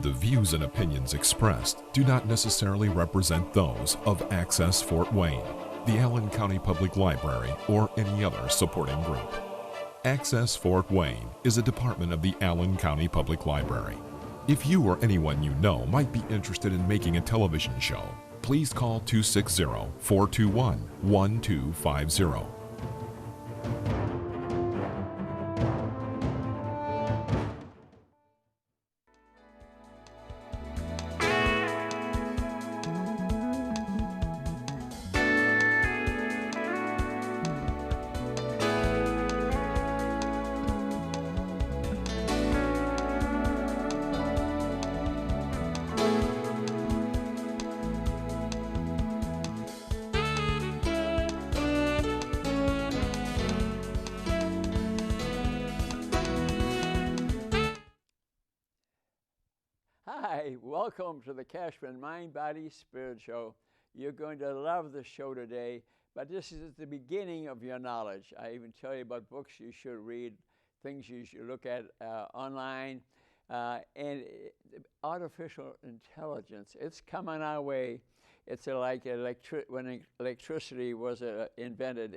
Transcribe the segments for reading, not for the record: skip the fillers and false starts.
The views and opinions expressed do not necessarily represent those of Access Fort Wayne, the Allen County Public Library, or any other supporting group. Access Fort Wayne is a department of the Allen County Public Library. If you or anyone you know might be interested in making a television show, please call 260-421-1250. Hi, welcome to the Kachmann Mind, Body, Spirit Show. You're going to love the show today, but this is the beginning of your knowledge. I even tell you about books you should read, things you should look at online, and artificial intelligence. It's coming our way. It's like when electricity was invented.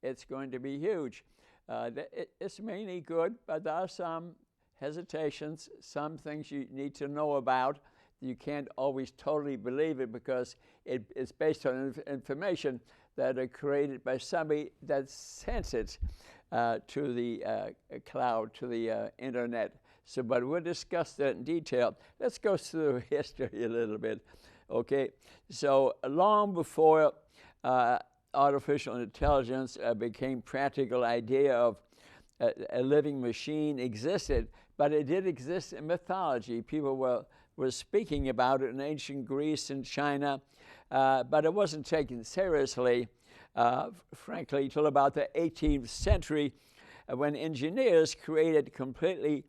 It's going to be huge. It's mainly good, but there are some hesitations, some things you need to know about. You can't always totally believe it because it's based on information that are created by somebody that sent it to the cloud, to the internet. So, but we'll discuss that in detail. Let's go through history a little bit. Okay, so long before artificial intelligence became practical idea of a living machine existed, but it did exist in mythology. People were speaking about it in ancient Greece and China, but it wasn't taken seriously, frankly, till about the 18th century, when engineers created completely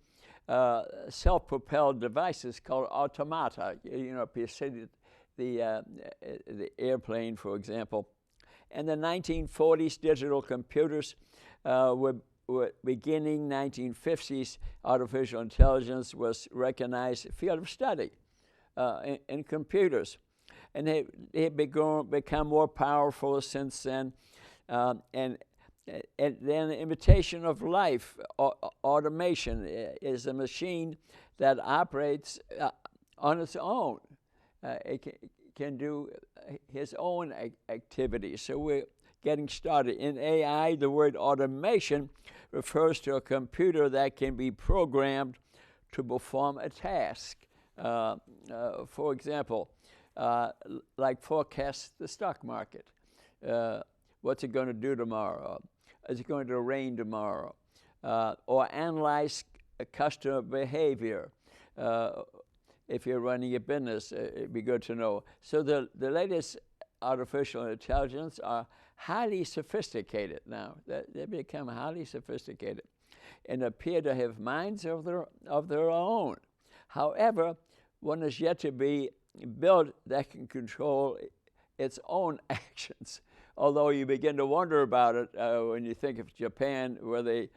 self-propelled devices called automata. You know, the airplane, for example. In the 1940s, digital computers were beginning. 1950s, artificial intelligence was recognized field of study in computers, and they've become more powerful since then. And then the imitation of life, automation, is a machine that operates on its own. It can do his own activities. So we're getting started. In AI, the word automation refers to a computer that can be programmed to perform a task. For example, like forecast the stock market. What's it going to do tomorrow? Is it going to rain tomorrow? Or analyze customer behavior. If you're running a business, it'd be good to know. So the latest artificial intelligence are highly sophisticated now. They become highly sophisticated and appear to have minds of their own. However, one is yet to be built that can control its own actions. Although you begin to wonder about it when you think of Japan, where they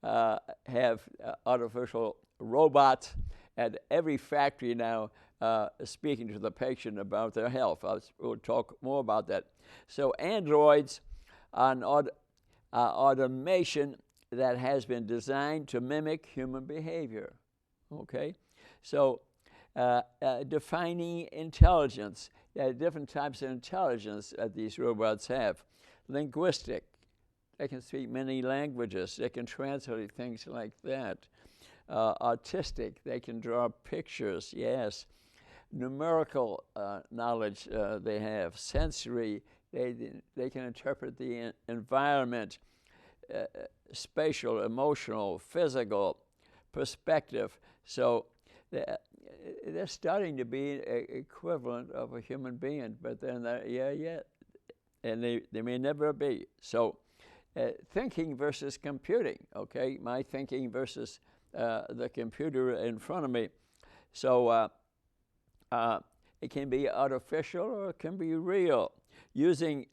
have artificial robots at every factory now speaking to the patient about their health. We'll talk more about that. So androids are an automation that has been designed to mimic human behavior. Okay? So defining intelligence. There are different types of intelligence that these robots have. Linguistic. They can speak many languages. They can translate things like that. Artistic. They can draw pictures, yes. Numerical knowledge they have. Sensory. They can interpret the environment. Spatial, emotional, physical, perspective. So they're starting to be equivalent of a human being, but they're not yet, and they may never be. So thinking versus computing, okay? My thinking versus the computer in front of me. So it can be artificial or it can be real, using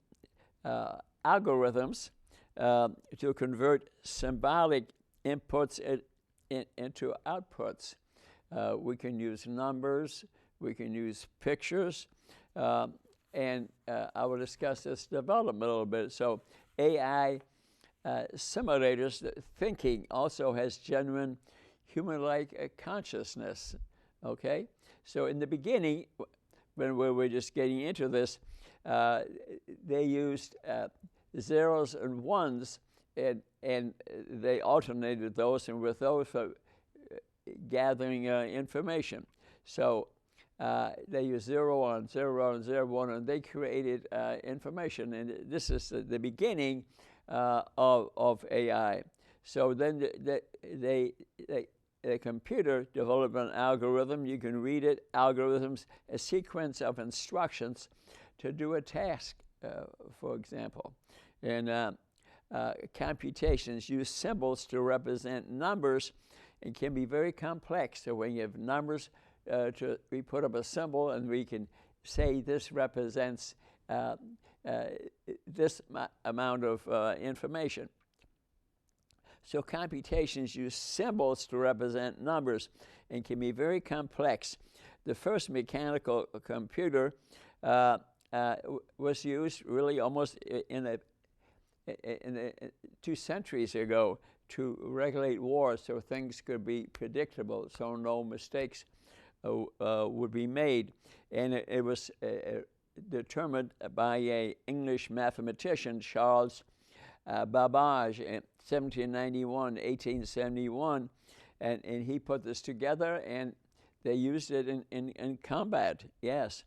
algorithms to convert symbolic inputs into outputs. We can use numbers. We can use pictures. And I will discuss this development a little bit. So AI simulators, thinking also has genuine human-like consciousness, okay? So in the beginning, when we were just getting into this, they used zeros and ones, and they alternated those, and with those gathering information. So they use 0, 1, 0, 1, 0, 1, and they created information. And this is the beginning of AI. So then the computer developed an algorithm. You can read it. Algorithms, a sequence of instructions to do a task, for example. And computations use symbols to represent numbers and can be very complex. So when you have numbers, we put up a symbol and we can say this represents this amount of information. So computations use symbols to represent numbers and can be very complex. The first mechanical computer was used really almost in 2 centuries ago to regulate wars, so things could be predictable, so no mistakes would be made. And it was determined by an English mathematician, Charles Babbage, in 1791, 1871, and he put this together, and they used it in combat, yes.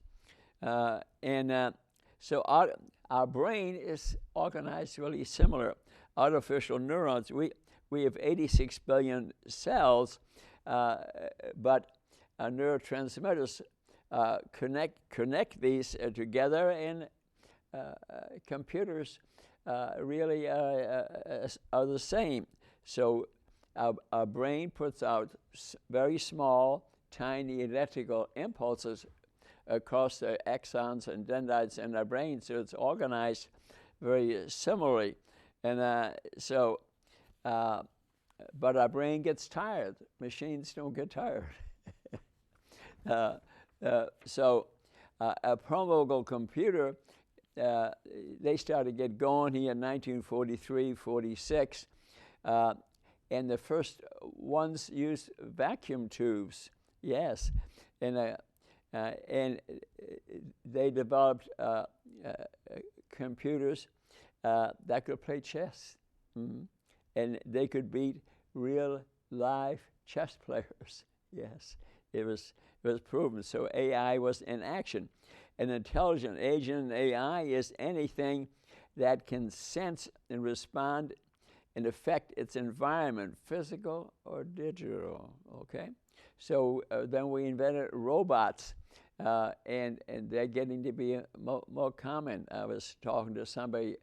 So our brain is organized really similar. Artificial neurons, we have 86 billion cells, but neurotransmitters connect these together, and computers really are the same. So our brain puts out very small, tiny electrical impulses across the axons and dendrites in our brain, so it's organized very similarly. And but our brain gets tired. Machines don't get tired. So a programmable computer, they started to get going here in 1943, 46, and the first ones used vacuum tubes, yes, and they developed computers that could play chess, and they could beat real live chess players. Yes, it was proven. So AI was in action. An intelligent agent in AI is anything that can sense and respond and affect its environment, physical or digital, okay? So then we invented robots, and they're getting to be more common. I was talking to somebody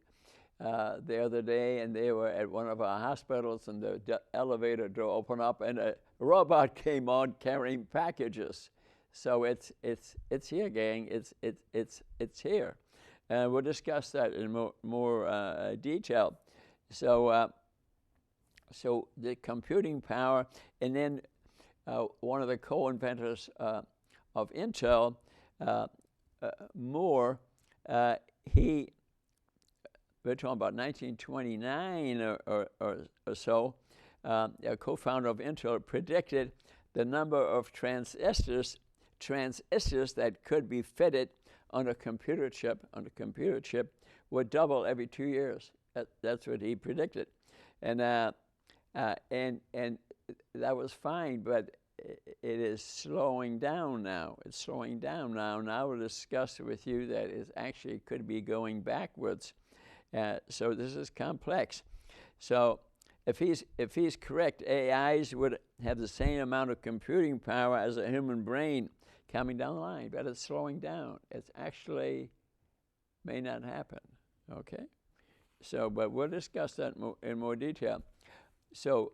the other day, and they were at one of our hospitals, and the elevator door opened up, and a robot came on carrying packages. So it's here, gang. It's here, and we'll discuss that in more detail. So so the computing power, and then one of the co-inventors of Intel, Moore, we're talking about 1929 or so, a co-founder of Intel predicted the number of transistors that could be fitted on a computer chip would double every 2 years. That's what he predicted, and that was fine, but it is slowing down now. It's slowing down now. Now we'll discuss with you that it actually could be going backwards. So this is complex. So if he's correct, AIs would have the same amount of computing power as a human brain coming down the line, but it's slowing down. It's actually may not happen, okay? So, but we'll discuss that in more detail. So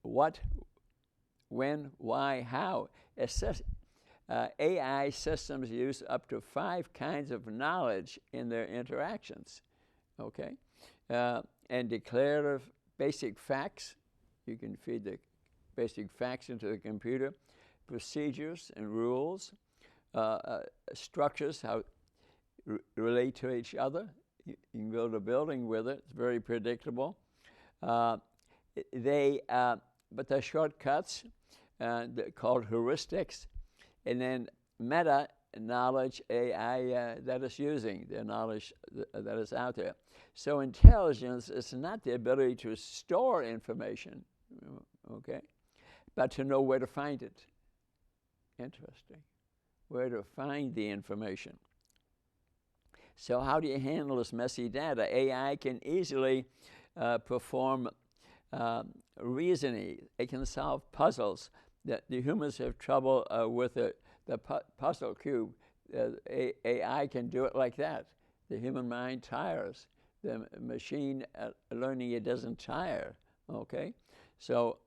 what, when, why, how? AI systems use up to 5 kinds of knowledge in their interactions, okay? And declarative basic facts, you can feed the basic facts into the computer, procedures and rules, structures, how relate to each other. You can build a building with it. It's very predictable. But they're shortcuts called heuristics, and then meta knowledge AI that is using the knowledge that is out there. So intelligence is not the ability to store information, okay, but to know where to find it. Interesting. Where to find the information. So how do you handle this messy data? AI can easily perform reasoning. It can solve puzzles that the humans have trouble with the puzzle cube. AI can do it like that. The human mind tires. The machine learning, it doesn't tire, okay? So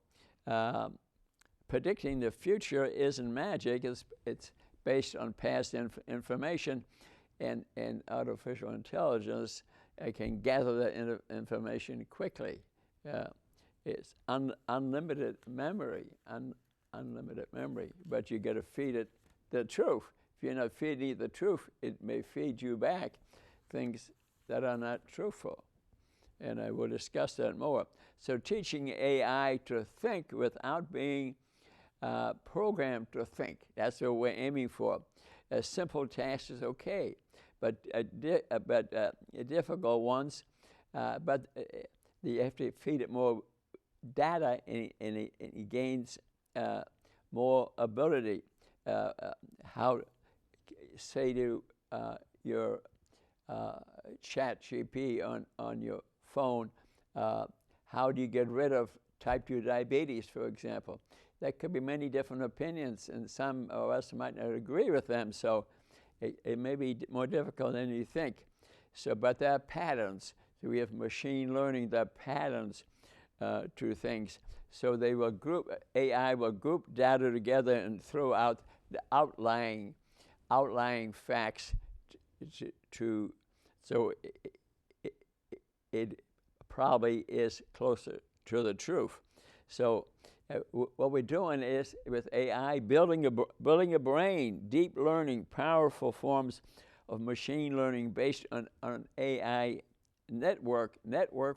predicting the future isn't magic. It's based on past information, and artificial intelligence can gather that information quickly. It's unlimited memory, unlimited memory, but you got to feed it the truth. If you're not feeding it the truth, it may feed you back things that are not truthful. And I will discuss that more. So teaching AI to think without being programmed to think, that's what we're aiming for. A simple task is okay, but difficult ones, but you have to feed it more data, and it gains more ability. How, say to your chat GP on your phone, how do you get rid of type 2 diabetes, for example? There could be many different opinions, and some of us might not agree with them, so it may be more difficult than you think. So, but there are patterns. So we have machine learning, there are patterns to things. So they will group, AI will group data together and throw out the outlying facts so it probably is closer to the truth. So what we're doing is, with AI, building a brain, deep learning, powerful forms of machine learning based on AI network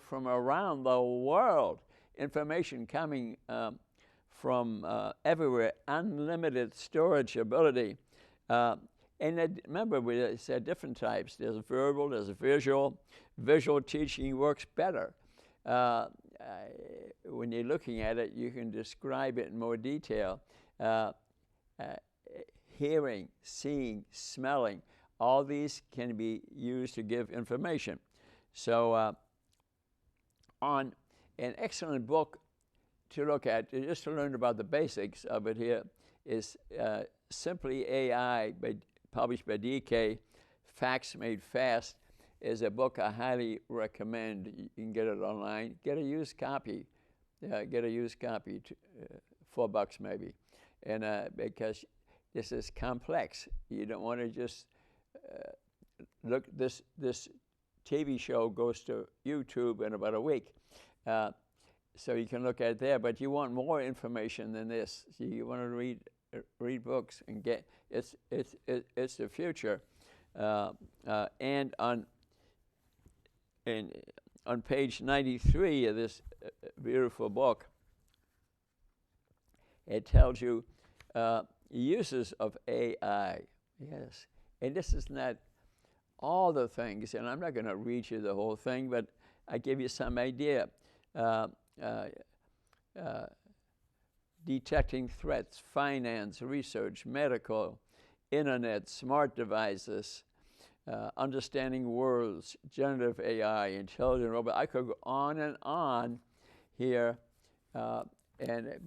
from around the world, information coming from everywhere, unlimited storage ability. And remember, we said different types. There's verbal, there's visual. Visual teaching works better. When you're looking at it, you can describe it in more detail. Hearing, seeing, smelling, all these can be used to give information. So on an excellent book to look at, just to learn about the basics of it here, is Simply AI, published by DK. Facts Made Fast is a book I highly recommend. You can get it online. Get a used copy. Get a used copy, $4 maybe. And because this is complex. You don't want to just look. This TV show goes to YouTube in about a week. So you can look at it there, but you want more information than this. So you want to read books and get it's the future. And on page 93 of this beautiful book, it tells you uses of AI. Yes, and this is not all the things, and I'm not going to read you the whole thing, but I give you some idea. Detecting threats, finance, research, medical, internet, smart devices, understanding words, generative AI, intelligent robot. I could go on and on here, but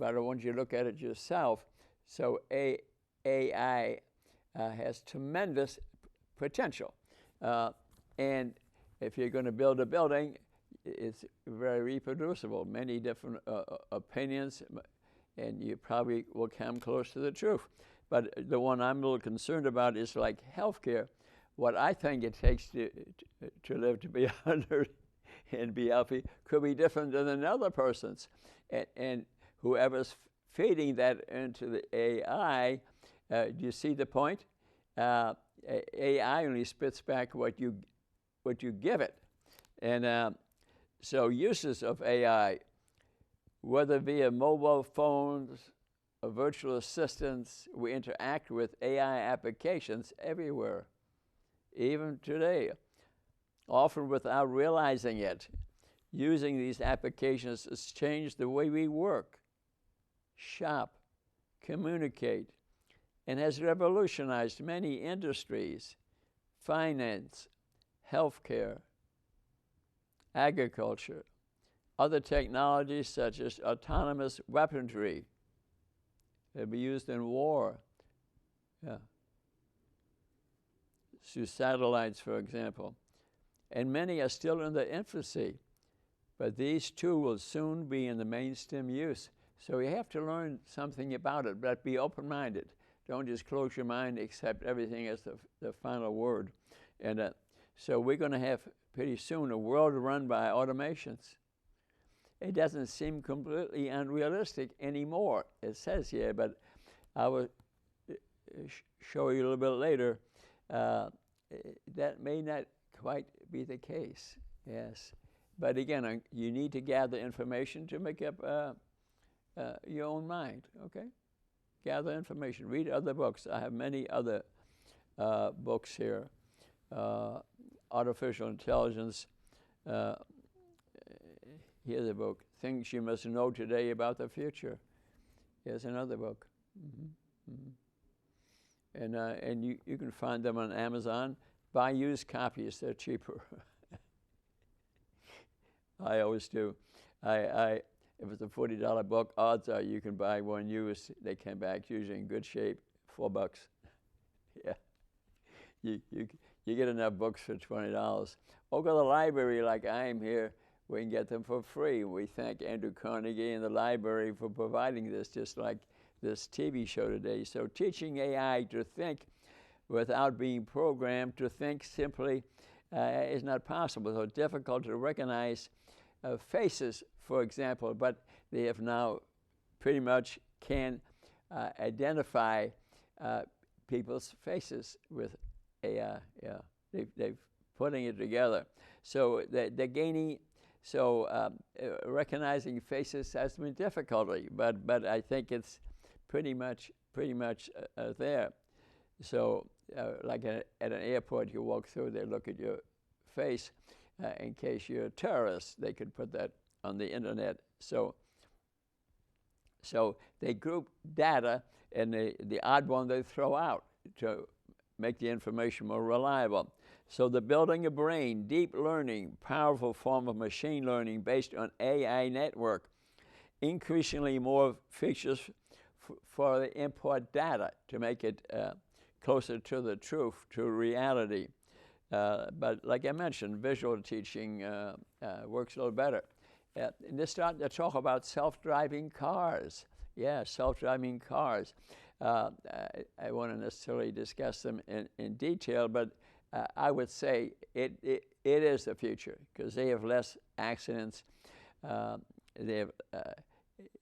I want you to look at it yourself. So AI has tremendous potential. And if you're going to build a building, it's very reproducible, many different opinions, and you probably will come close to the truth. But the one I'm a little concerned about is like healthcare. What I think it takes to live to be 100 and be healthy could be different than another person's. And whoever's feeding that into the AI. Do you see the point? AI only spits back what you give it. And so uses of AI, whether via mobile phones or virtual assistants, we interact with AI applications everywhere, even today, often without realizing it. Using these applications has changed the way we work, shop, communicate, and has revolutionized many industries: finance, healthcare, agriculture, other technologies such as autonomous weaponry that be used in war. Through satellites, for example. And many are still in their infancy, but these too will soon be in the mainstream use. So you have to learn something about it, but be open-minded. Don't just close your mind, accept everything as the final word. And so we're going to have pretty soon a world run by automations. It doesn't seem completely unrealistic anymore, it says here, but I will show you a little bit later. That may not quite be the case, yes. But again, you need to gather information to make up your own mind, okay? Gather information, read other books. I have many other books here. Artificial Intelligence. Here's a book, Things You Must Know Today About the Future. Here's another book. And you can find them on Amazon. Buy used copies, they're cheaper. I always do. If it's a $40 book, odds are you can buy one used. They come back usually in good shape, $4. Yeah. You get enough books for $20. Or go to the library like I am here. We can get them for free. We thank Andrew Carnegie and the library for providing this, just like this TV show today. So teaching AI to think without being programmed to think simply is not possible. So difficult to recognize faces, for example, but they have now pretty much can identify people's faces with AI. Yeah, they've putting it together. So they're gaining. So recognizing faces has been difficulty, but I think it's pretty much there. So like at an airport, you walk through, they look at your face. In case you're a terrorist, they could put that on the internet. So they group data, and the odd one they throw out to make the information more reliable. So the building a brain, deep learning, powerful form of machine learning based on AI network, increasingly more features for the input data to make it closer to the truth, to reality. But like I mentioned, visual teaching works a little better. And they're starting to talk about self-driving cars. Yeah, self-driving cars. I won't necessarily discuss them in detail, but I would say it is the future because they have less accidents.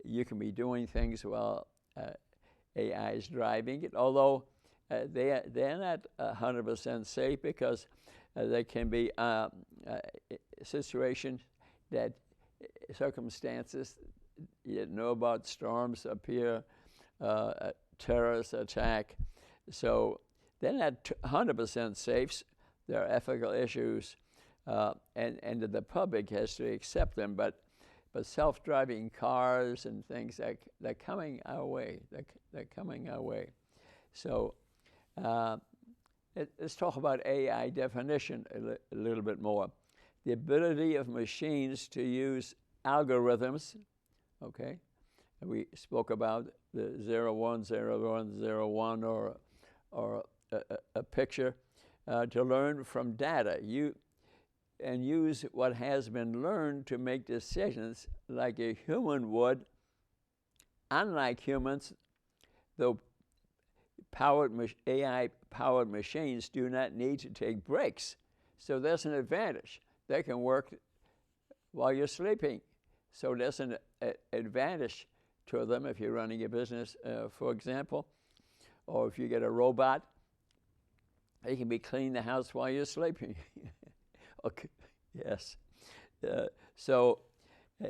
You can be doing things while AI is driving it, although they're not 100% safe because there can be situations that circumstances you didn't know about, storms appear, terrorist attack. So they're not 100% safe. There are ethical issues, and the public has to accept them. But self-driving cars and things they're coming our way. They're coming our way. So let's talk about AI definition a little bit more. The ability of machines to use algorithms. Okay, we spoke about the 0, 1, 0, 1, 0, 1, or a picture to learn from data. And use what has been learned to make decisions like a human would. Unlike humans, though AI-powered machines do not need to take breaks. So there's an advantage. They can work while you're sleeping. So there's an advantage to them if you're running a business, for example, or if you get a robot, they can be cleaning the house while you're sleeping. Okay. Yes. So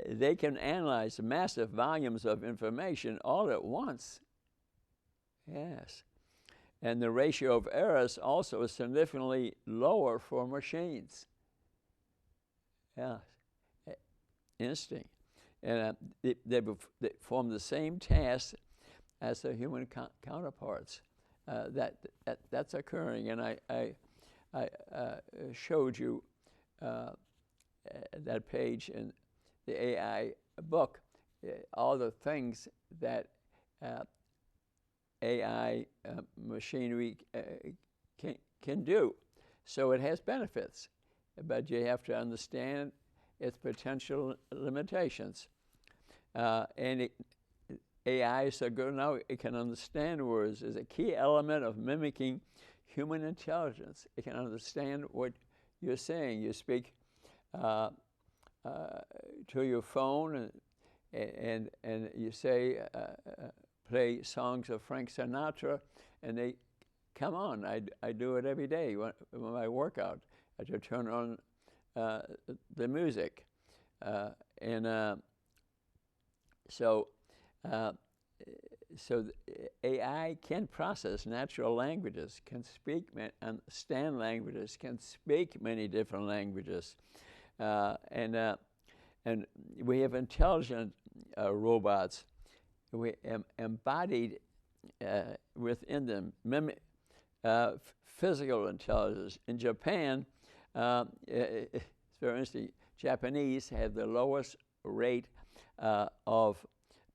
they can analyze massive volumes of information all at once. Yes. And the ratio of errors also is significantly lower for machines. Yeah. Interesting. And they perform the same task as their human counterparts. That's occurring, and I showed you that page in the AI book, all the things that AI machinery can do. So it has benefits, but you have to understand its potential limitations. And AI is so good now it can understand words. Is a key element of mimicking human intelligence. It can understand what you're saying. You speak to your phone, and you say, play songs of Frank Sinatra, and they come on. I do it every day when I work out. I just turn on the music, so AI can process natural languages, can speak, understand languages, can speak many different languages, and we have intelligent robots. We embodied within them physical intelligence. In Japan, it's very interesting. Japanese have the lowest rate of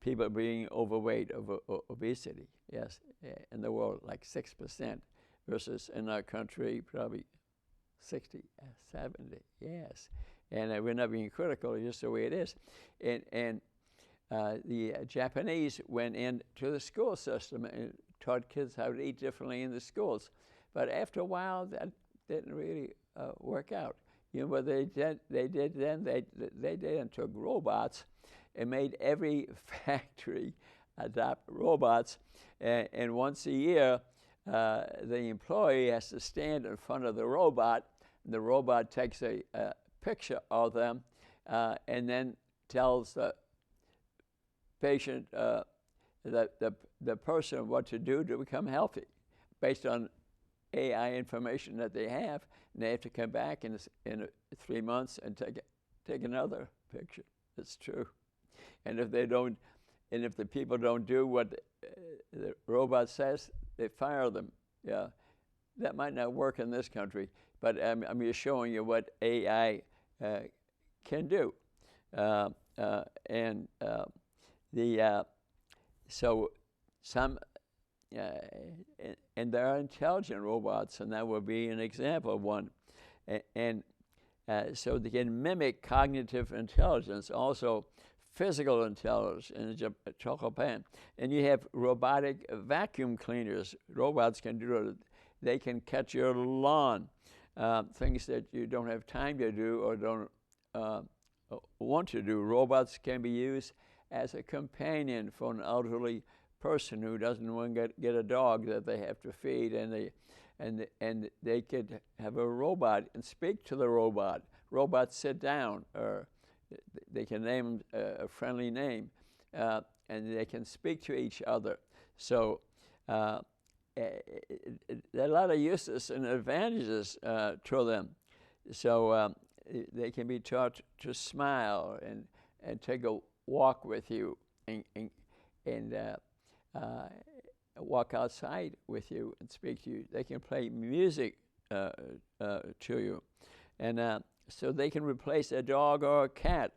people being overweight, of obesity, yes, in the world, like 6%, versus in our country, probably 60, 70, yes. And we're not being critical, it's just the way it is. And the Japanese went into the school system and taught kids how to eat differently in the schools. But after a while, that didn't really work out. You know what they did then? They did and took robots and made every factory adopt robots. And once a year, the employee has to stand in front of the robot. And the robot takes a picture of them and then tells the patient, the person, what to do to become healthy based on AI information that they have. And they have to come back in 3 months and take another picture. It's true. And if they don't, and if the people don't do what the robot says, they fire them. Yeah, that might not work in this country, but I'm just showing you what AI can do. So some, and there are intelligent robots, and that would be an example of one. So they can mimic cognitive intelligence, also physical intelligence in Japan. And you have robotic vacuum cleaners. Robots can do it. They can cut your lawn, things that you don't have time to do or don't want to do. Robots can be used as a companion for an elderly person who doesn't want to get a dog that they have to feed, and they could have a robot and speak to the robot. Robots sit down, or they can name a friendly name, and they can speak to each other. So there are a lot of uses and advantages to them. So they can be taught to smile and take a walk with you and walk outside with you and speak to you. They can play music to you. And so they can replace a dog or a cat,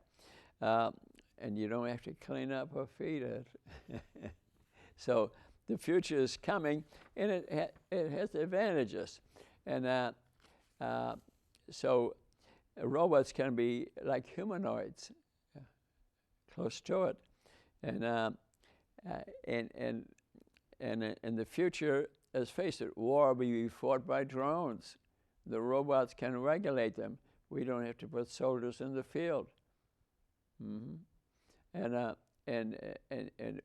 and you don't have to clean up or feed it. So the future is coming, and it has advantages. And so robots can be like humanoids, close to it. And in the future, let's face it, war will be fought by drones. The robots can regulate them. We don't have to put soldiers in the field. Mm-hmm. and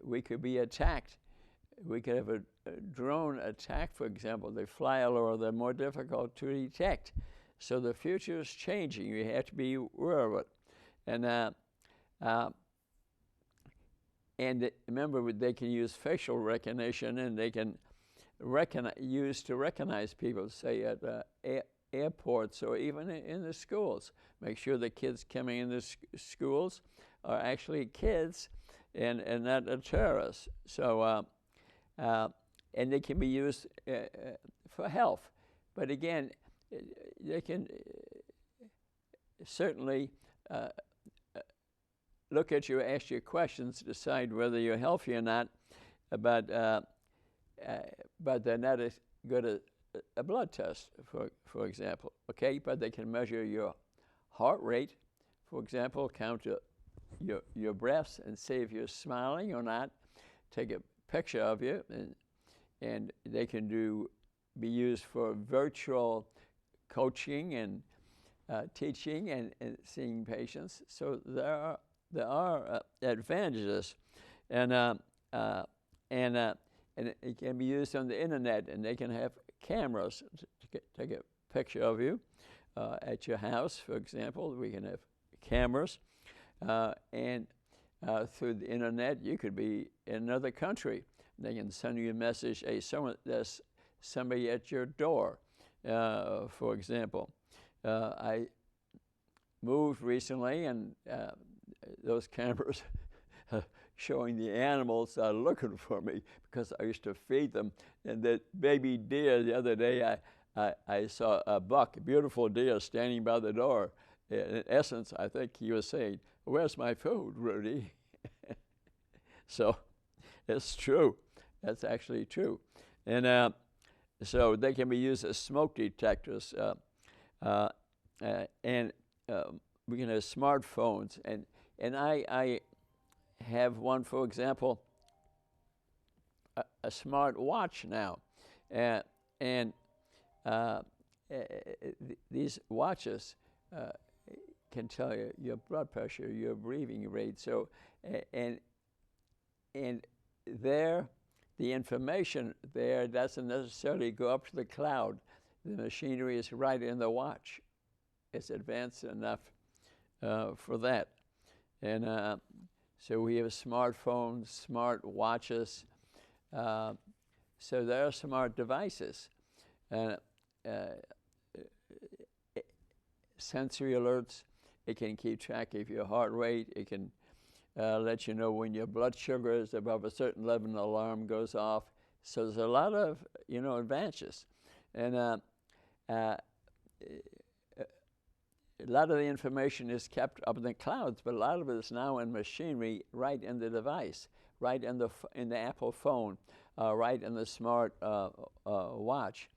we could be attacked. We could have a drone attack, for example. They fly all over, they're more difficult to detect. So the future is changing. You have to be aware of it. And remember, they can use facial recognition, and they can use to recognize people, say at airports or even in the schools. Make sure the kids coming in the schools are actually kids and not terrorists. So, and they can be used for health. But again, they can certainly look at you, ask you questions, decide whether you're healthy or not, but they're not as good as a blood test, for example, okay? But they can measure your heart rate, for example, count your breaths and see if you're smiling or not, take a picture of you, and they can be used for virtual coaching and teaching and seeing patients. So there are advantages, and it can be used on the internet, and they can have cameras to take a picture of you at your house, for example. We can have cameras, and through the internet, you could be in another country. They can send you a message, hey, there's somebody at your door, for example. I moved recently, and those cameras showing the animals looking for me because I used to feed them. And that baby deer, the other day, I saw a buck, a beautiful deer, standing by the door. In essence, I think he was saying, "Where's my food, Rudy?" So it's true. That's actually true. And so they can be used as smoke detectors. And we can have smartphones. And I have one, for example, a smart watch now. And these watches can tell you your blood pressure, your breathing rate. So, and there, the information there doesn't necessarily go up to the cloud. The machinery is right in the watch. It's advanced enough for that. And so we have smartphones, smart watches. So there are smart devices. Sensory alerts. It can keep track of your heart rate. It can let you know when your blood sugar is above a certain level, an alarm goes off. So there's a lot of, advances. And a lot of the information is kept up in the clouds, but a lot of it is now in machinery right in the device, right in the Apple phone, right in the smart watch.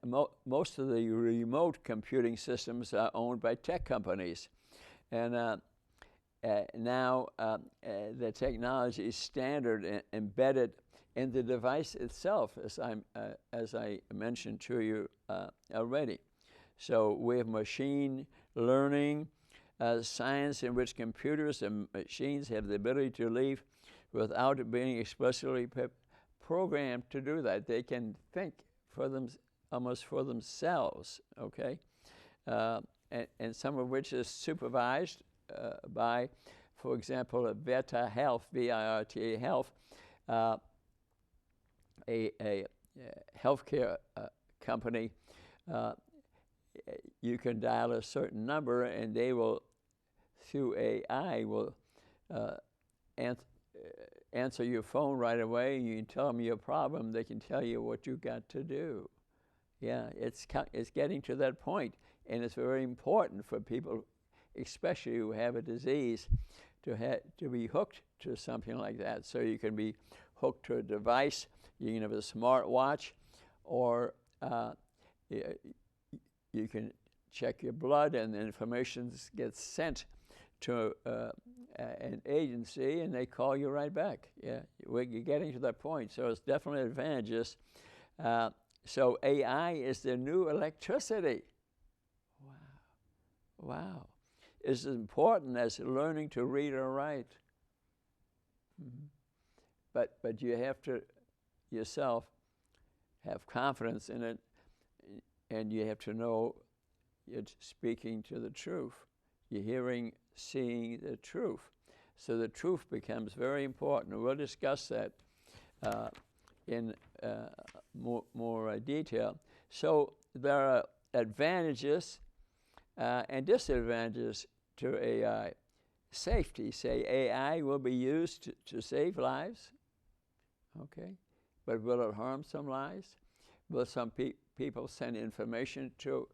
Most of the remote computing systems are owned by tech companies. And now the technology is standard and embedded in the device itself, as I mentioned to you already. So we have machine learning, science in which computers and machines have the ability to live without being explicitly programmed to do that. They can think for almost for themselves, okay? And some of which is supervised by, for example, Virta Health, VIRTA Health, a healthcare company. You can dial a certain number, and they will, through AI, will answer your phone right away. You can tell them your problem. They can tell you what you got to do. Yeah, it's getting to that point, and it's very important for people, especially who have a disease, to be hooked to something like that. So you can be hooked to a device. You can have a smart watch, or you can check your blood, and the information gets sent to an agency, and they call you right back. Yeah, you're getting to that point. So it's definitely advantageous. So AI is the new electricity. Wow. is as important as learning to read or write. But you have to yourself have confidence in it, and you have to know you're speaking to the truth. You're hearing, seeing the truth. So the truth becomes very important. We'll discuss that in more detail. So there are advantages and disadvantages to AI. Safety, say AI will be used to save lives, okay? But will it harm some lives? Will some people send information to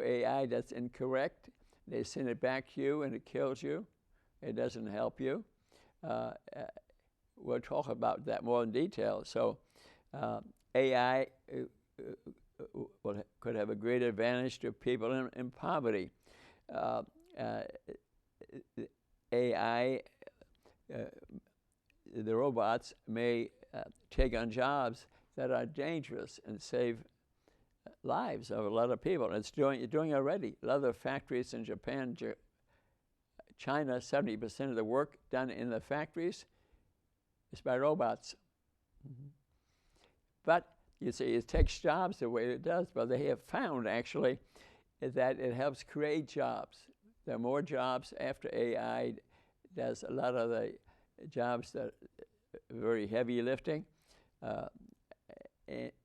AI that's incorrect? They send it back to you and it kills you. It doesn't help you. We'll talk about that more in detail. So AI could have a great advantage to people in poverty. AI, the robots may take on jobs that are dangerous and save lives of a lot of people. It's doing already. A lot of the factories in Japan, China, 70% of the work done in the factories is by robots. But you see, it takes jobs away. It does, but they have found actually that it helps create jobs. There are more jobs after AI does a lot of the jobs that are very heavy lifting.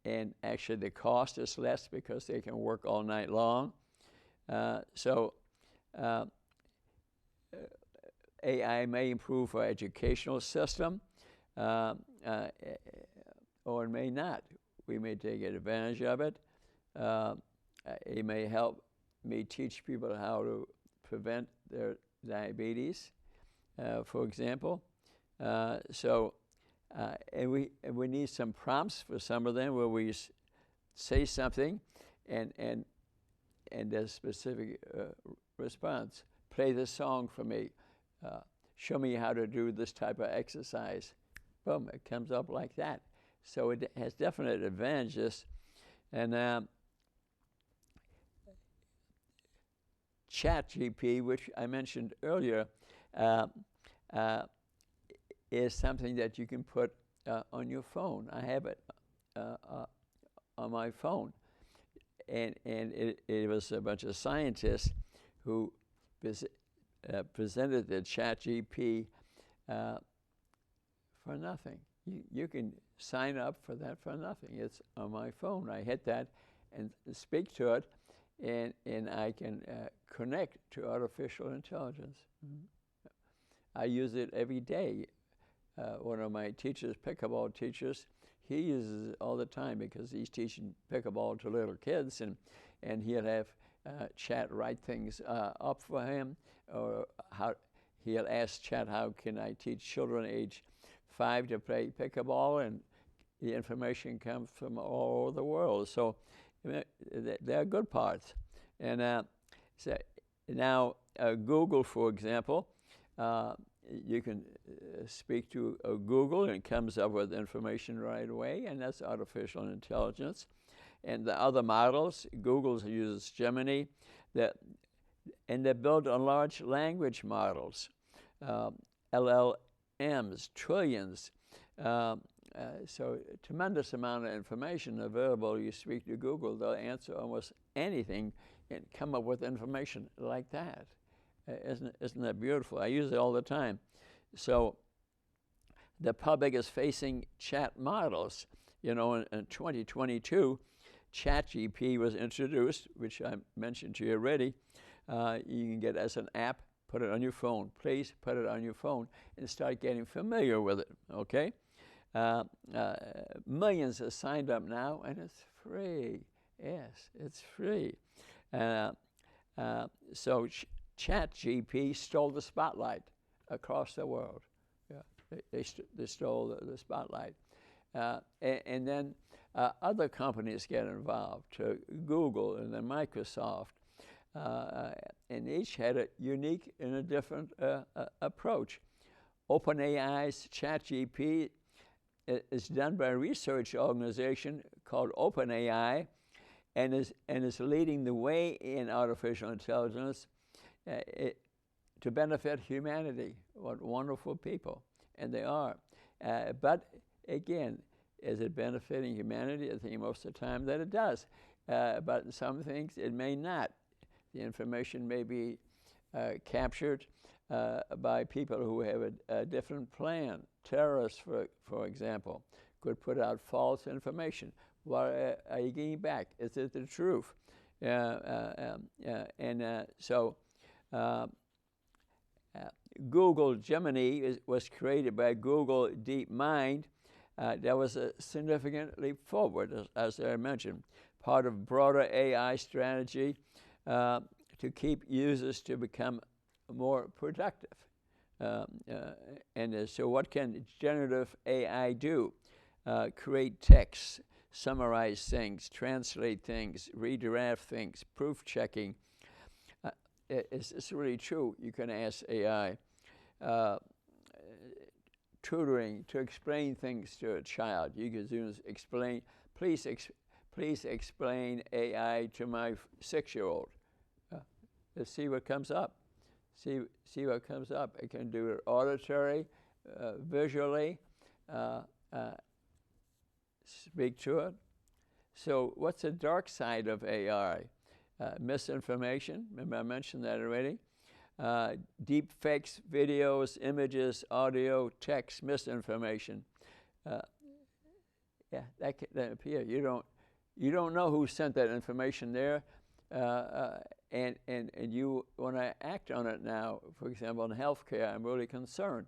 And actually the cost is less because they can work all night long. So AI may improve our educational system, or it may not. We may take advantage of it. It may help me teach people how to prevent their diabetes, for example. And we need some prompts for some of them where we say something and a specific response. Play this song for me. Show me how to do this type of exercise. Boom, it comes up like that. So it has definite advantages. And ChatGPT, which I mentioned earlier, is something that you can put on your phone. I have it on my phone. And it was a bunch of scientists who presented the ChatGPT for nothing. You can sign up for that for nothing. It's on my phone. I hit that and speak to it, and I can connect to artificial intelligence. I use it every day. One of my teachers, pickleball teachers, he uses it all the time because he's teaching pickleball to little kids, and he'll have Chat write things up for him, or he'll ask Chat, how can I teach children age 5 to play pickleball, and the information comes from all over the world. So there are good parts. And so now Google, for example, you can speak to Google and it comes up with information right away, and that's artificial intelligence. And the other models, Google uses Gemini, and they're built on large language models, LLMs, trillions. So a tremendous amount of information available. You speak to Google, they'll answer almost anything and come up with information like that. Isn't that beautiful? I use it all the time. So the public is facing chat models. You know, in 2022, ChatGPT was introduced, which I mentioned to you already. You can get as an app, put it on your phone. Please put it on your phone and start getting familiar with it, okay? Millions are signed up now, and it's free. Yes, it's free. So ChatGPT stole the spotlight across the world. Yeah, they stole the spotlight. And then other companies get involved, Google and then Microsoft, and each had a unique and a different approach. OpenAI's ChatGPT is done by a research organization called OpenAI, and is leading the way in artificial intelligence. to benefit humanity. What wonderful people, and they are. But again, is it benefiting humanity? I think most of the time that it does. But in some things it may not. The information may be captured by people who have a different plan. Terrorists, for example, could put out false information. What are you getting back? Is it the truth? So Google Gemini was created by Google DeepMind. That was a significant leap forward, as I mentioned, part of broader AI strategy to keep users to become more productive. So what can generative AI do? Create text, summarize things, translate things, redraft things, proof checking. It's really true. You can ask AI. Tutoring to explain things to a child. You can use explain. Please explain AI to my 6-year-old. Let's see what comes up. See what comes up. It can do it auditory, visually. Speak to it. So, what's the dark side of AI? Misinformation. Remember, I mentioned that already. Deep fakes, videos, images, audio, text, misinformation. Yeah, that appear. You don't know who sent that information there, and you want to act on it now. For example, in healthcare, I'm really concerned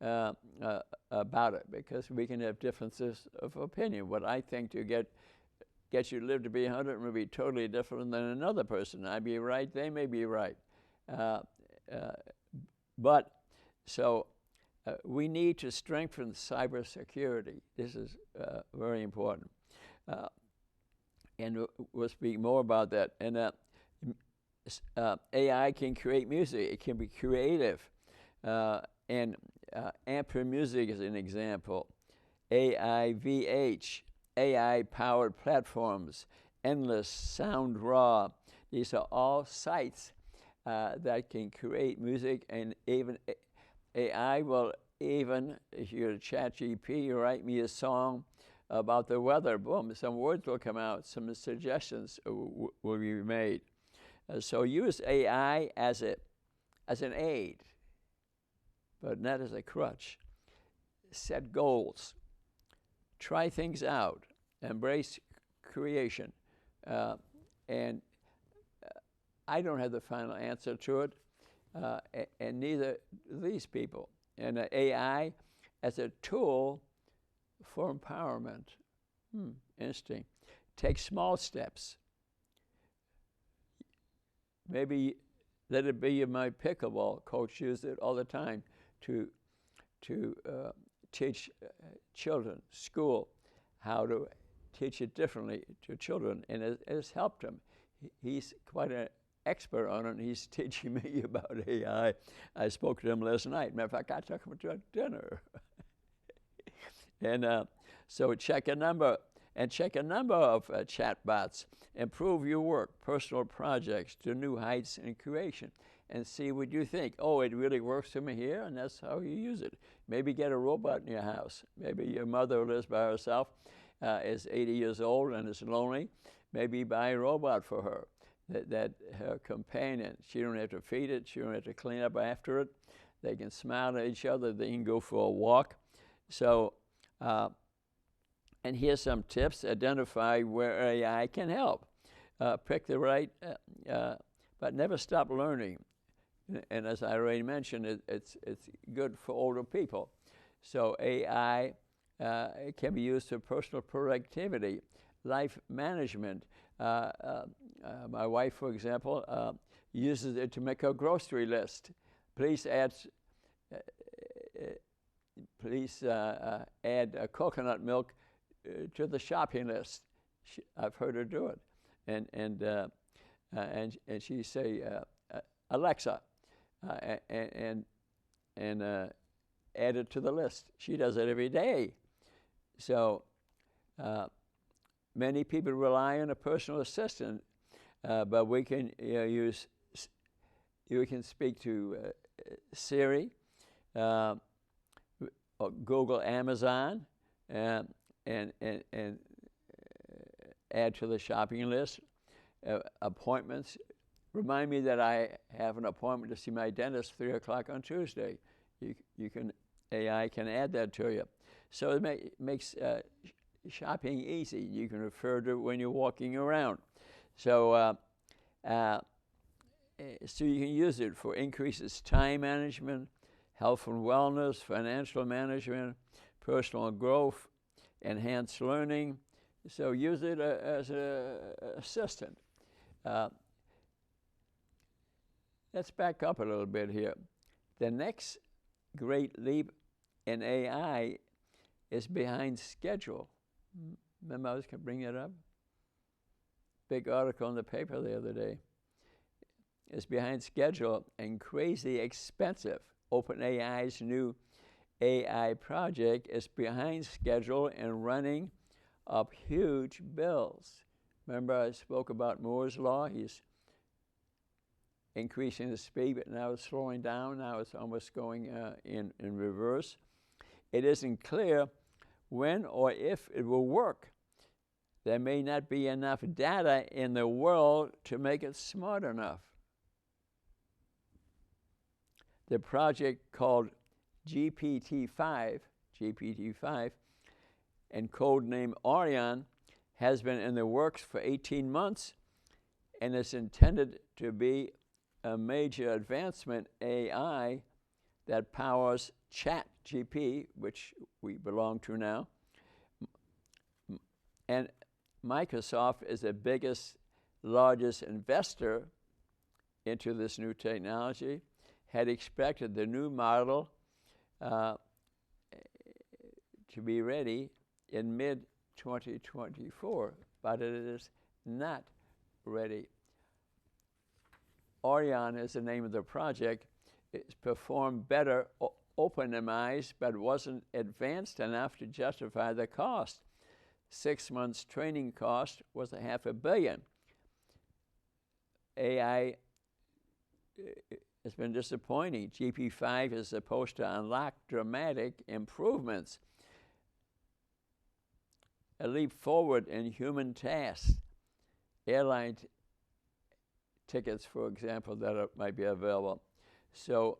about it because we can have differences of opinion. What I think to get you to live to be 100 may be totally different than another person. I be right, they may be right. We need to strengthen cybersecurity. This is very important. And we'll speak more about that. And AI can create music. It can be creative. And Ampere Music is an example. AIVH, AI-powered platforms, Endless, Sound Raw. These are all sites that can create music, and even AI will even, if you're a ChatGPT, you write me a song about the weather, boom, some words will come out, some suggestions will be made. So use AI as an aid, but not as a crutch. Set goals. Try things out. Embrace creation. And I don't have the final answer to it, and neither do these people. And AI as a tool for empowerment. Interesting. Take small steps. Maybe let it be my pickleball coach used it all the time to teach children, school, how to teach it differently to children, and it has helped him. He's quite an expert on it, and he's teaching me about AI. I spoke to him last night. Matter of fact, I took him to dinner. And so check a number of chatbots. Improve your work, personal projects to new heights in creation, and see what you think. Oh, it really works for me here, and that's how you use it. Maybe get a robot in your house. Maybe your mother lives by herself, is 80 years old and is lonely. Maybe buy a robot for her, that her companion. She don't have to feed it. She don't have to clean up after it. They can smile at each other. They can go for a walk. So, and here's some tips. Identify where AI can help. Pick the right, but never stop learning. And as I already mentioned, it's good for older people. So AI it can be used for personal productivity, life management. My wife, for example, uses it to make a grocery list. Please add coconut milk to the shopping list. I've heard her do it, and she say, Alexa, and add it to the list. She does it every day. So many people rely on a personal assistant, but we can you can speak to Siri, uh, or Google, Amazon, and add to the shopping list. Appointments. Remind me that I have an appointment to see my dentist 3 o'clock on Tuesday. You can, AI can add that to you. So it makes shopping easy. You can refer to it when you're walking around. So so you can use it for increases time management, health and wellness, financial management, personal growth, enhanced learning. So use it as an assistant. Let's back up a little bit here. The next great leap in AI is behind schedule. Remember I was going to bring that up? Big article in the paper the other day. It's behind schedule and crazy expensive. OpenAI's new AI project is behind schedule and running up huge bills. Remember I spoke about Moore's Law? He's increasing the speed, but now it's slowing down. Now it's almost going in reverse. It isn't clear when or if it will work. There may not be enough data in the world to make it smart enough. The project called GPT-5, and codename Orion, has been in the works for 18 months and is intended to be a major advancement AI that powers ChatGPT, which we belong to now. And Microsoft is the biggest, largest investor into this new technology, had expected the new model to be ready in mid-2024, but it is not ready. Orion is the name of the project. It's performed better OpenAI's, but wasn't advanced enough to justify the cost. 6 months training cost was $500 million. AI has been disappointing. GPT-5 is supposed to unlock dramatic improvements, a leap forward in human tasks. Airline tickets, for example, that might be available. So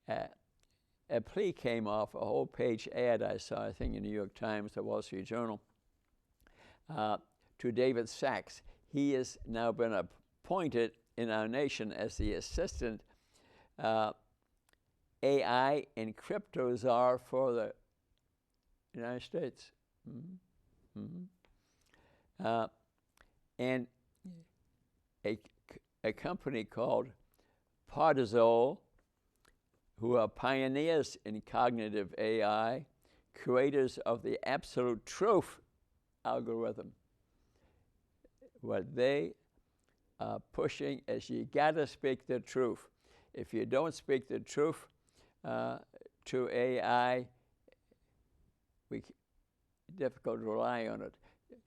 a plea came off a whole page ad I saw, I think in the New York Times, the Wall Street Journal, to David Sachs. He has now been appointed in our nation as the assistant AI and crypto czar for the United States. And a company called Partizol, who are pioneers in cognitive AI, creators of the absolute truth algorithm. What they are pushing is you gotta speak the truth. If you don't speak the truth to AI, difficult to rely on it.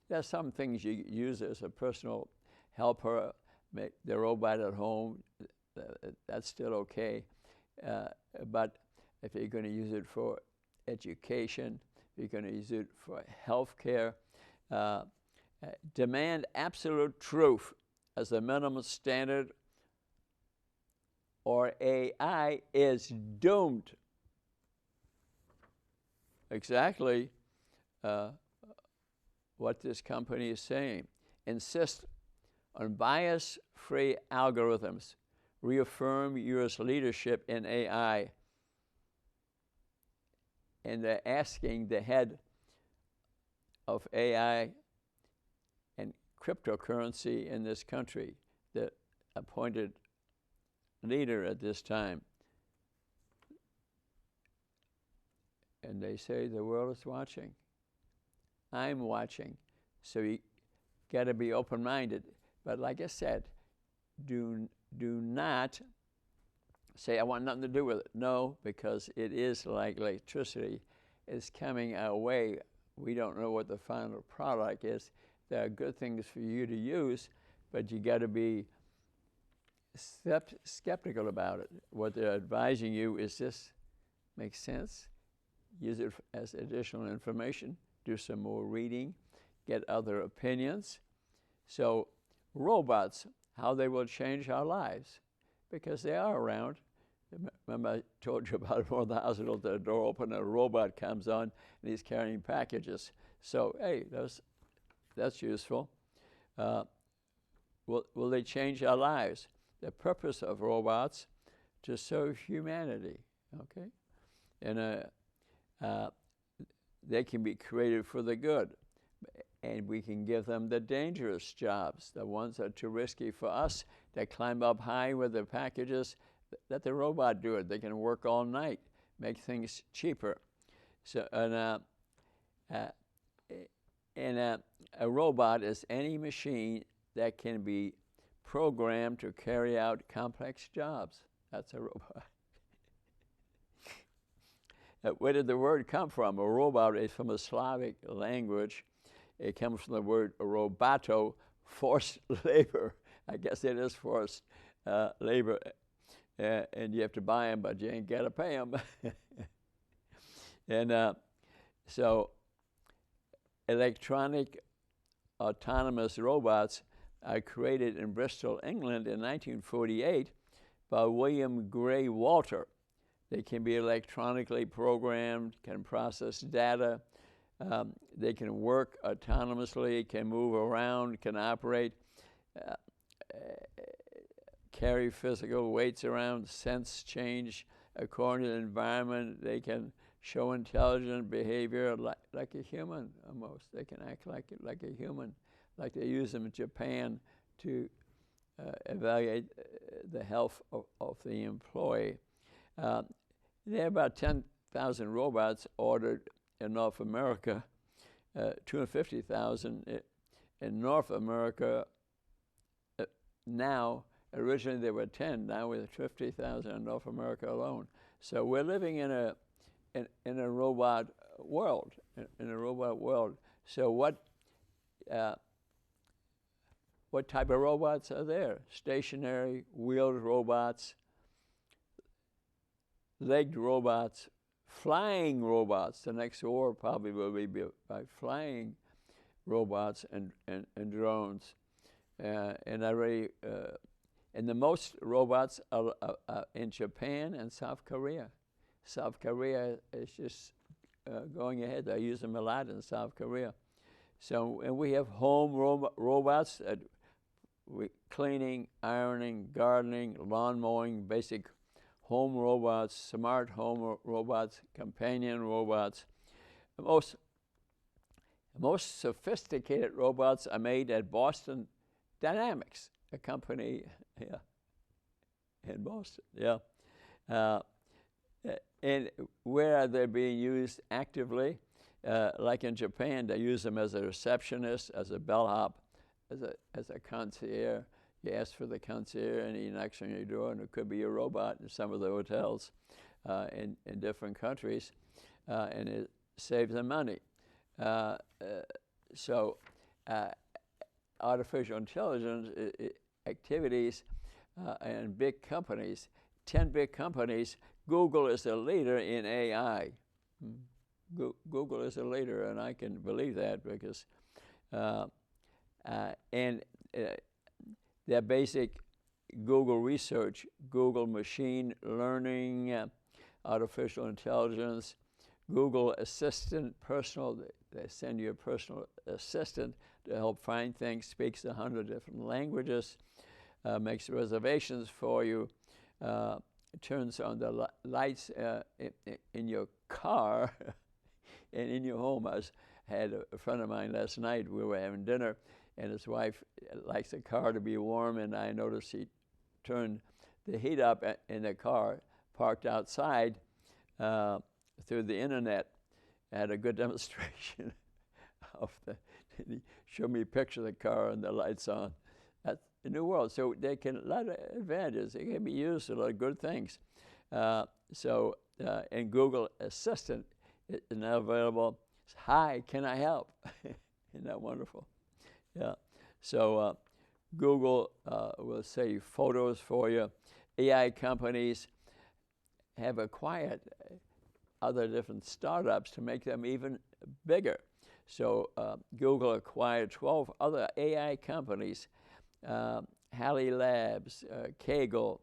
There's some things you use as a personal helper, make the robot at home, that's still okay. But if you're going to use it for education, if you're going to use it for health care, demand absolute truth as the minimum standard, or AI is doomed. Exactly what this company is saying. Insist on bias-free algorithms. Reaffirm U.S. leadership in AI. And they're asking the head of AI and cryptocurrency in this country, the appointed leader at this time. And they say the world is watching. I'm watching. So you got to be open-minded. But like I said, do not say, I want nothing to do with it. No, because it is like electricity. It's coming our way. We don't know what the final product is. There are good things for you to use, but you got to be skeptical about it. What they're advising you is this makes sense. Use it as additional information. Do some more reading. Get other opinions. So robots, how they will change our lives, because they are around. Remember I told you about one of the hospitals, the door open, a robot comes on, and he's carrying packages. So, hey, that's useful. Will they change our lives? The purpose of robots, to serve humanity, okay? And they can be created for the good. And we can give them the dangerous jobs, the ones that are too risky for us, that climb up high with their packages. Let the robot do it. They can work all night, make things cheaper. So, a robot is any machine that can be programmed to carry out complex jobs. That's a robot. Where did the word come from? A robot is from a Slavic language. It comes from the word robato, forced labor. I guess it is forced labor. And you have to buy them, but you ain't got to pay them. And so electronic autonomous robots are created in Bristol, England in 1948 by William Gray Walter. They can be electronically programmed, can process data, they can work autonomously, can move around, can operate, carry physical weights around, sense change according to the environment. They can show intelligent behavior like a human almost. They can act like a human, like they use them in Japan to evaluate the health of the employee. There are about 10,000 robots ordered in North America, 250,000 in North America now. Originally there were 10, now we have 50,000 in North America alone. So we're living in a robot world, in a robot world. So what type of robots are there? Stationary, wheeled robots, legged robots, flying robots. The next war probably will be by flying robots and drones. And the most robots are in Japan and South Korea. South Korea is just going ahead. They use them a lot in South Korea. So, and we have home robots, cleaning, ironing, gardening, lawn mowing, basic home robots, smart home robots, companion robots. The most sophisticated robots are made at Boston Dynamics, a company in Boston. And where are they being used actively? Like in Japan, they use them as a receptionist, as a bellhop, as a concierge. You ask for the concierge, and he knocks on your door, and it could be a robot in some of the hotels in different countries, and it saves them money. So artificial intelligence activities and big companies, 10 big companies. Google is a leader in AI. Google is a leader, and I can believe that because their basic Google research, Google machine learning, artificial intelligence, Google Assistant, they send you a personal assistant to help find things, speaks 100 different languages, makes reservations for you, turns on the lights in your car and in your home. I had a friend of mine last night, we were having dinner, and his wife likes the car to be warm, and I noticed he turned the heat up in the car, parked outside through the internet. I had a good demonstration of he showed me a picture of the car and the lights on. That's the new world. So they can, a lot of advantages. They can be used for a lot of good things. And Google Assistant is now available. Hi, can I help? Isn't that wonderful? Yeah. So Google will save photos for you. AI companies have acquired other different startups to make them even bigger. So Google acquired 12 other AI companies, Halley Labs, Kaggle,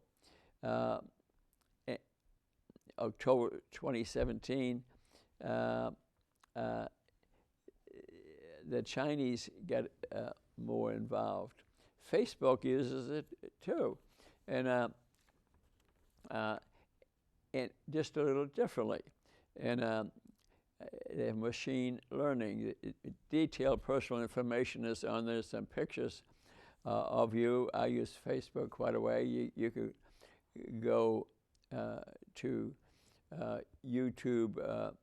October 2017. The Chinese get more involved. Facebook uses it too, and just a little differently. And they have machine learning. Detailed personal information is on there. Some pictures of you. I use Facebook quite a way. You could go to YouTube.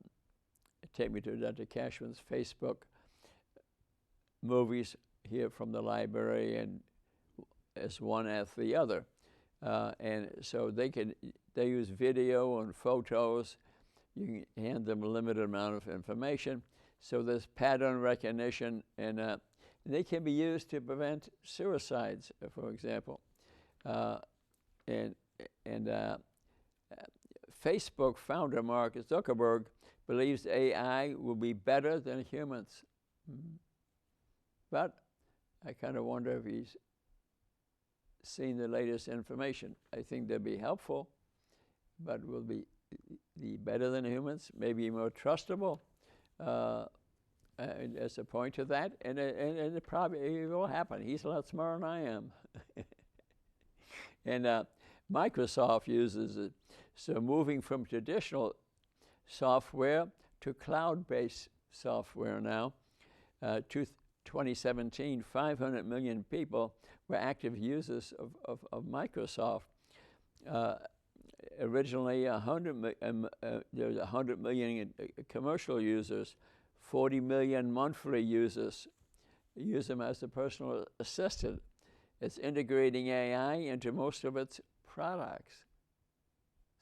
Take me to Dr. Kachmann's Facebook. Movies here from the library, and as one after the other, and so they use video and photos. You can hand them a limited amount of information. So there's pattern recognition, and they can be used to prevent suicides, for example. And Facebook founder Mark Zuckerberg believes AI will be better than humans. Mm-hmm. But I kind of wonder if he's seen the latest information. I think they'll be helpful, but will be better than humans, maybe more trustable. There's a point to that, and it probably will happen. He's a lot smarter than I am. And Microsoft uses it. So moving from traditional software to cloud-based software now. 2017, 500 million people were active users of Microsoft. Originally, there was 100 million commercial users, 40 million monthly users use them as a personal assistant. It's integrating AI into most of its products.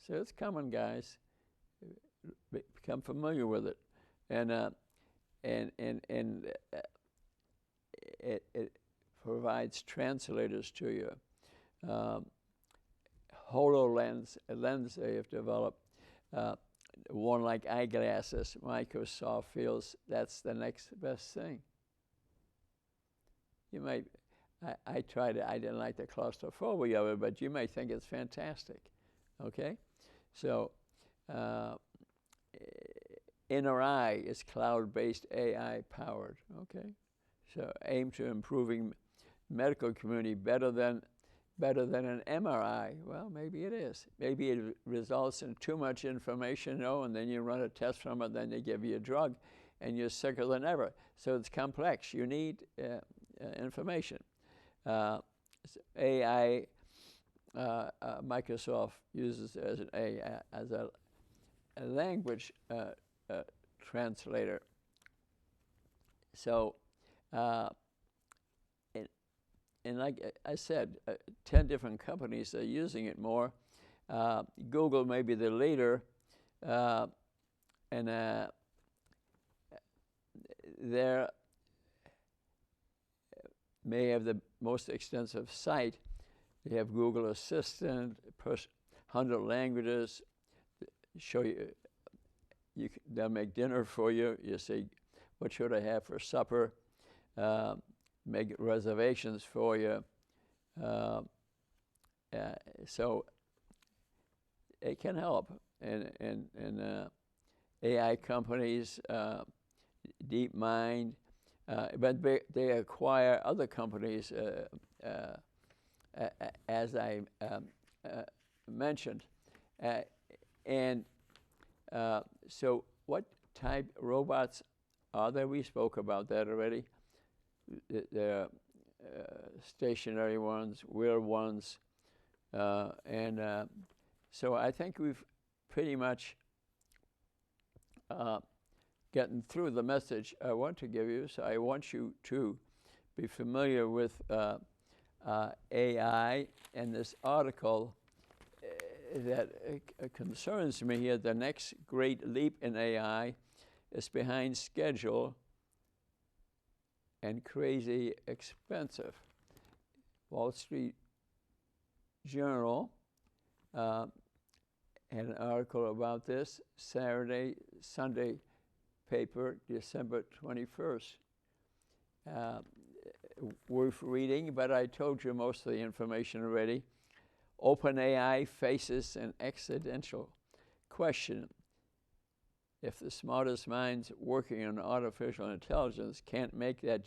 So it's coming, guys. Become familiar with it, and it provides translators to you. HoloLens, a lens they have developed, one like eyeglasses. Microsoft feels that's the next best thing. You might, I tried it, I didn't like the claustrophobia of it, but you may think it's fantastic, okay? So, NRI is cloud-based AI powered, okay? So aim to improving medical community better than an MRI. Well, maybe it is. Maybe it results in too much information, and then you run a test from it, then they give you a drug, and you're sicker than ever. So it's complex. You need information. AI, Microsoft uses as a language translator. So, and like I said, 10 different companies are using it more. Google may be the leader, and they may have the most extensive site. They have Google Assistant, 100 languages, show you, they'll make dinner for you. You say, what should I have for supper? Make reservations for you. So it can help. And AI companies, DeepMind, but they acquire other companies, as I mentioned. So what type robots are there? We spoke about that already. There are stationary ones, wheeled ones, and so I think we've pretty much gotten through the message I want to give you. So I want you to be familiar with AI, and this article that concerns me here. The next great leap in AI is behind schedule and crazy expensive. Wall Street Journal had an article about this, Sunday paper, December 21st. Worth reading, but I told you most of the information already. OpenAI faces an existential question. If the smartest minds working on artificial intelligence can't make that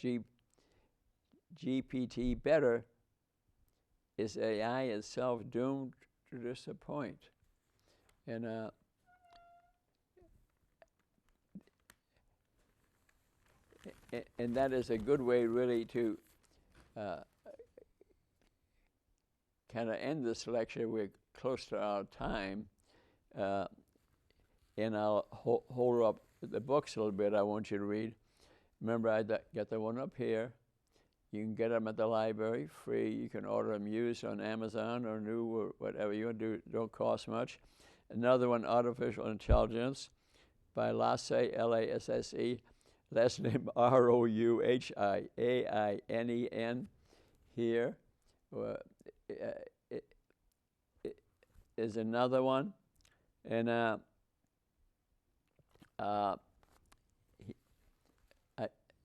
GPT better, is AI itself doomed to disappoint? And that is a good way, really, to kind of end this lecture. We're close to our time. And I'll hold up the books a little bit I want you to read. Remember, I got the one up here. You can get them at the library, free. You can order them used on Amazon or new or whatever you want to do. Don't cost much. Another one, Artificial Intelligence, by Lasse, L-A-S-S-E. Last name R-O-U-H-I-A-I-N-E-N. Here is another one. And I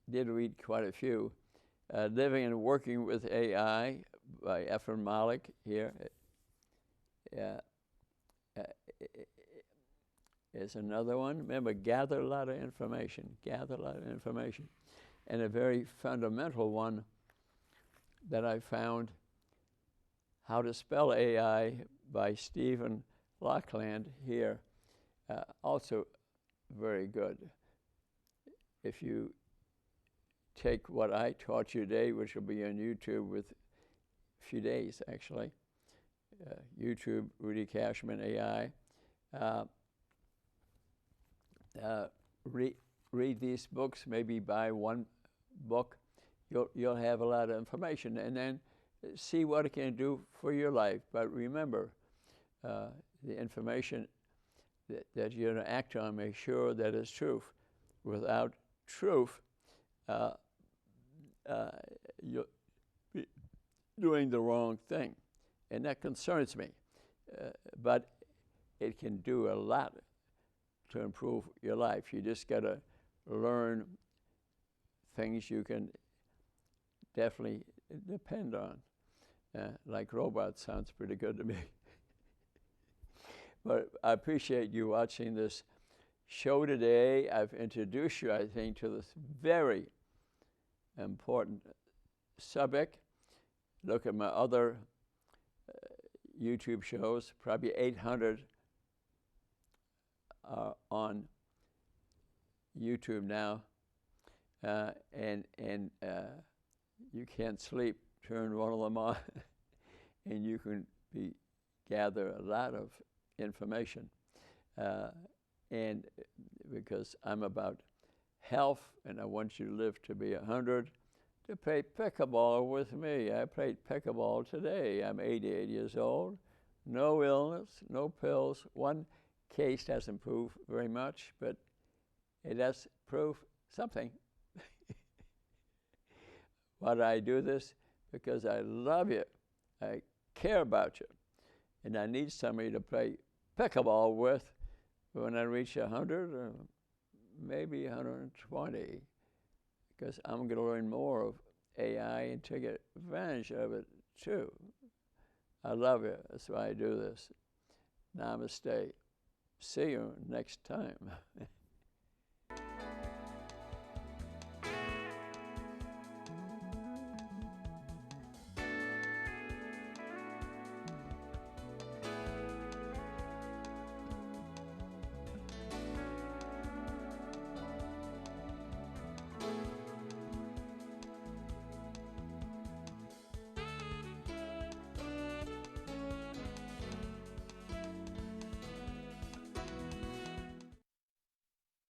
did read quite a few. Living and Working with AI by Ephraim Malik here. Is another one. Remember, gather a lot of information. Gather a lot of information. And a very fundamental one that I found, How to Spell AI by Stephen Lockland here. Also very good. If you take what I taught you today, which will be on YouTube with a few days, actually, YouTube, Rudy Kachmann, AI, read these books, maybe buy one book. You'll have a lot of information, and then see what it can do for your life. But remember, the information that you're going to act on, make sure that it's truth. Without truth, you're doing the wrong thing. And that concerns me. But it can do a lot to improve your life. You just got to learn things you can definitely depend on. Like robots sounds pretty good to me. But I appreciate you watching this show today. I've introduced you, I think, to this very important subject. Look at my other YouTube shows, probably 800 on YouTube now. And you can't sleep, turn one of them on, and you can gather a lot of information. And because I'm about health, and I want you to live to be 100, to play pickleball with me. I played pickleball today. I'm 88 years old. No illness, no pills. One case doesn't prove very much, but it does prove something. Why do I do this? Because I love you. I care about you. And I need somebody to play pickleball with when I reach 100 or maybe 120, because I'm going to learn more of AI and take advantage of it too. I love you. That's why I do this. Namaste. See you next time.